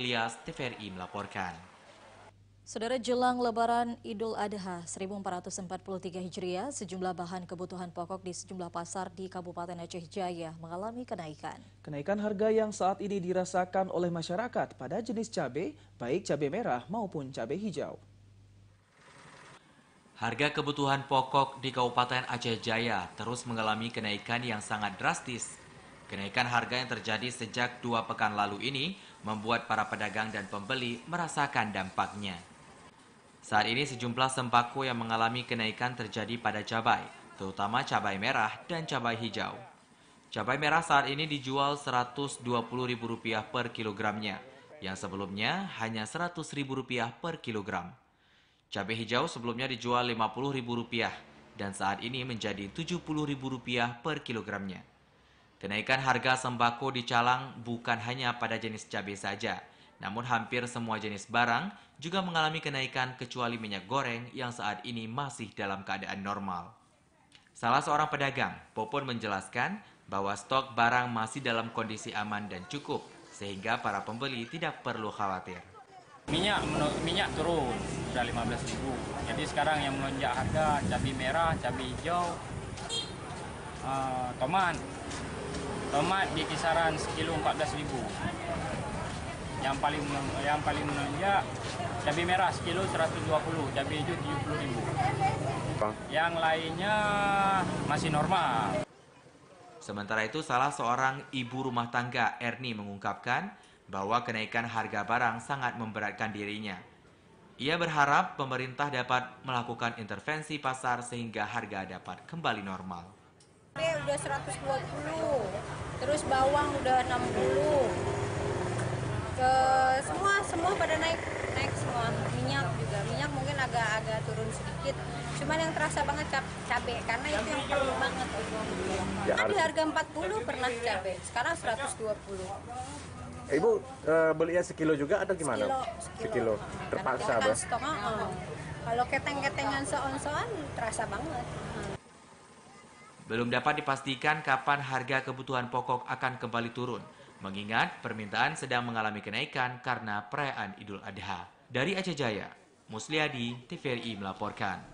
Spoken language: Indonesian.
Ilyas, TVRI melaporkan. Saudara, jelang Lebaran Idul Adha 1443 Hijriah, sejumlah bahan kebutuhan pokok di sejumlah pasar di Kabupaten Aceh Jaya mengalami kenaikan. Kenaikan harga yang saat ini dirasakan oleh masyarakat pada jenis cabai, baik cabai merah maupun cabai hijau. Harga kebutuhan pokok di Kabupaten Aceh Jaya terus mengalami kenaikan yang sangat drastis. Kenaikan harga yang terjadi sejak 2 pekan lalu ini membuat para pedagang dan pembeli merasakan dampaknya. Saat ini sejumlah sembako yang mengalami kenaikan terjadi pada cabai, terutama cabai merah dan cabai hijau. Cabai merah saat ini dijual Rp120.000 per kilogramnya, yang sebelumnya hanya Rp100.000 per kilogram. Cabai hijau sebelumnya dijual Rp50.000 dan saat ini menjadi Rp70.000 per kilogramnya. Kenaikan harga sembako di Calang bukan hanya pada jenis cabai saja, namun hampir semua jenis barang juga mengalami kenaikan kecuali minyak goreng yang saat ini masih dalam keadaan normal. Salah seorang pedagang, Popon, menjelaskan bahwa stok barang masih dalam kondisi aman dan cukup, sehingga para pembeli tidak perlu khawatir. Minyak turun, sudah 15.000. Jadi sekarang yang melonjak harga cabai merah, cabai hijau, tomat. Tomat di kisaran sekilo 14.000. Yang paling melonjak cabai merah sekilo 120, cabai hijau 70.000. Yang lainnya masih normal. Sementara itu, salah seorang ibu rumah tangga, Erni, mengungkapkan bahwa kenaikan harga barang sangat memberatkan dirinya. Ia berharap pemerintah dapat melakukan intervensi pasar sehingga harga dapat kembali normal. Udah 120, terus bawang udah 60, semua pada naik semua. Minyak mungkin agak turun sedikit, cuman yang terasa banget cabai karena itu yang perlu banget. Kan di harga 40 pernah cabai, sekarang 120. Ibu belinya sekilo juga atau gimana? Sekilo. Terpaksa, kan stok, kalau keteng-ketengan soan-soan terasa banget. Belum dapat dipastikan kapan harga kebutuhan pokok akan kembali turun, mengingat permintaan sedang mengalami kenaikan karena perayaan Idul Adha. Dari Aceh Jaya, Musliadi, TVRI melaporkan.